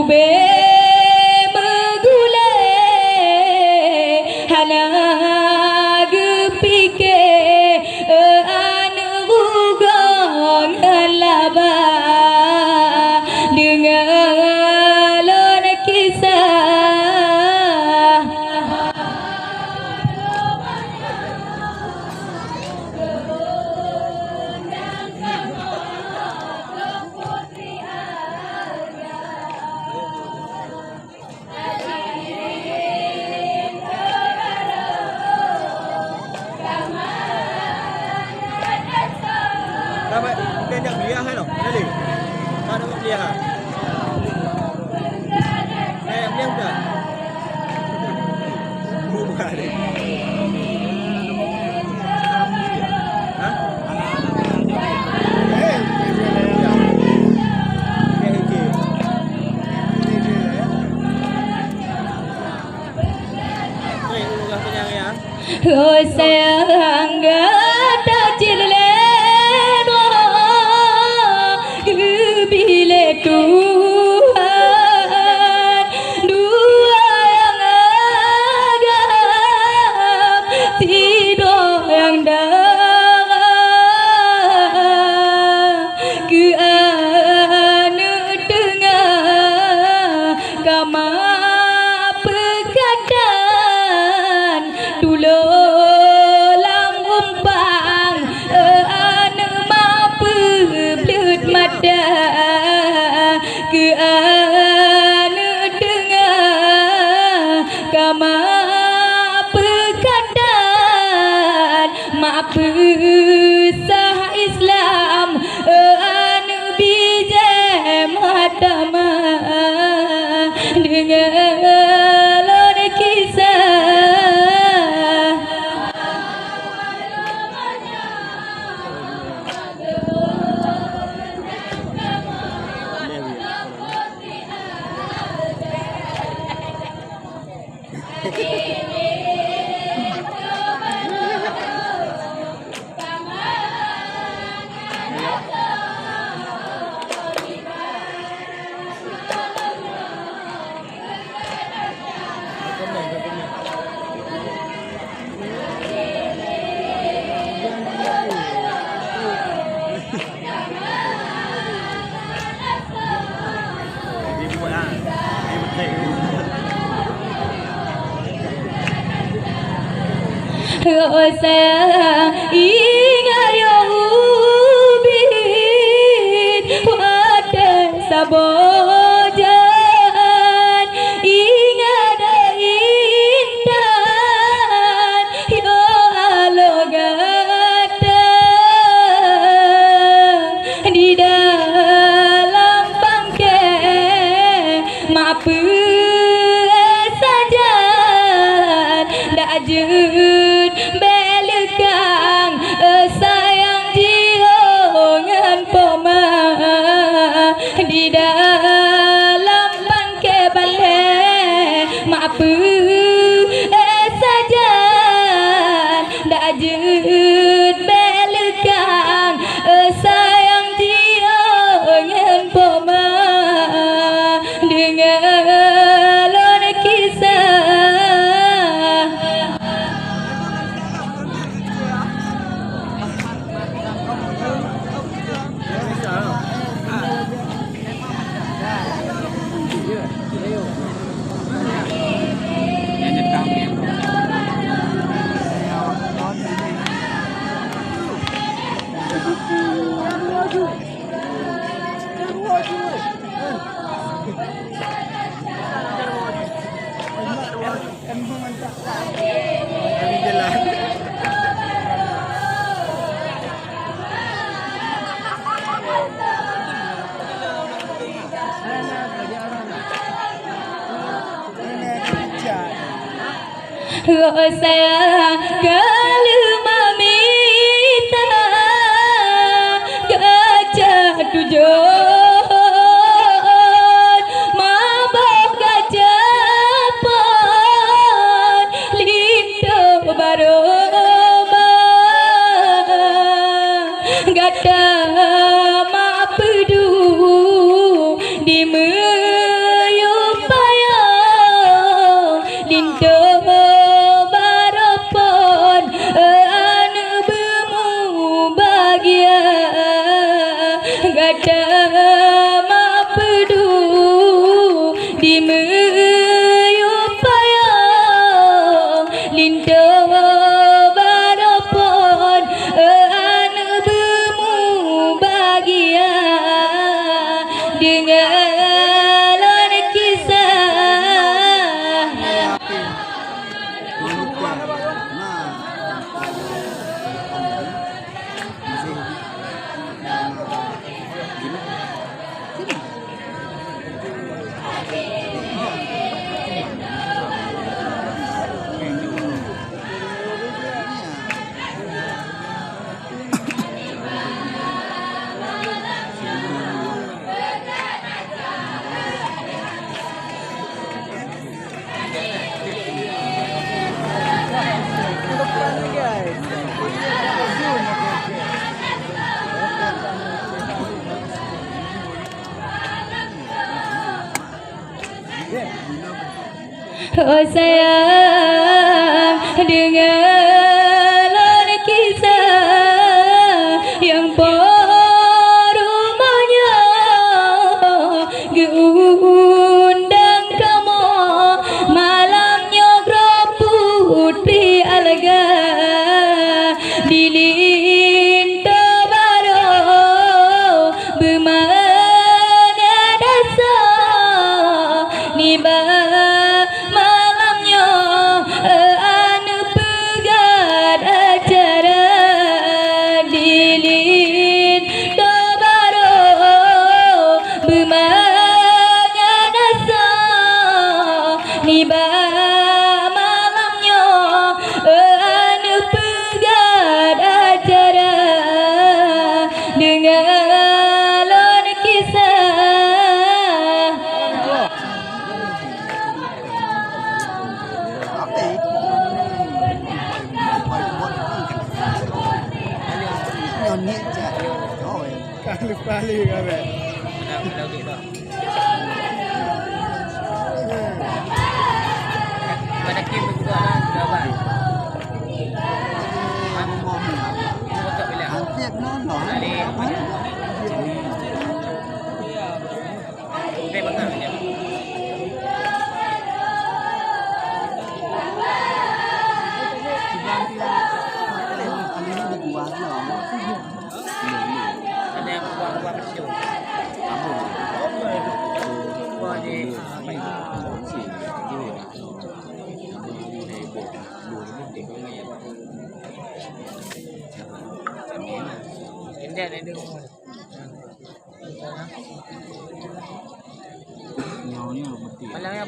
be megule hana gepike anu gugong laba dengalon kisah Dapat dia nak beli kan loh. Tadi. Tak nak beli ah. Beli bukan? Bukan. Ha? Oh sayang tak cilen bila Tuhan dua yang agam tidur yang dalam ke anu tengah kamar pekatan tulang umpang anu mampu belut mata ke anu tengah kamar pekatan mak pesah Islam anu bijak matama dengalon kisah oh sayang ingat ya ubin pada sabojan ingat intan yo alogata di dalam bangkai maaf saja dak jut belakang sayang diongan poma di dalam bangkai balai maaf saja dak jut belakang sayang diongan poma dengalon kisah oh sayang kalau meminta gajah tujuan mabuk gajah pon lindo baroma gata ma pedu di dengan alur kisah. Oh sayang, dengarlah kisah yang rumahnya geundang kamu malamnya putri alga dilinta baru bermana dasar niba malamnya anu pegat acara dilinta baru bermana dasar niba dengan kisah. Kali kan. Pada kim juga jawaban. Hampir nono. Okey betul je. Ada yang buang-buang kecil. Buang di apa itu? Ini ada di rumah. Nyonya mati.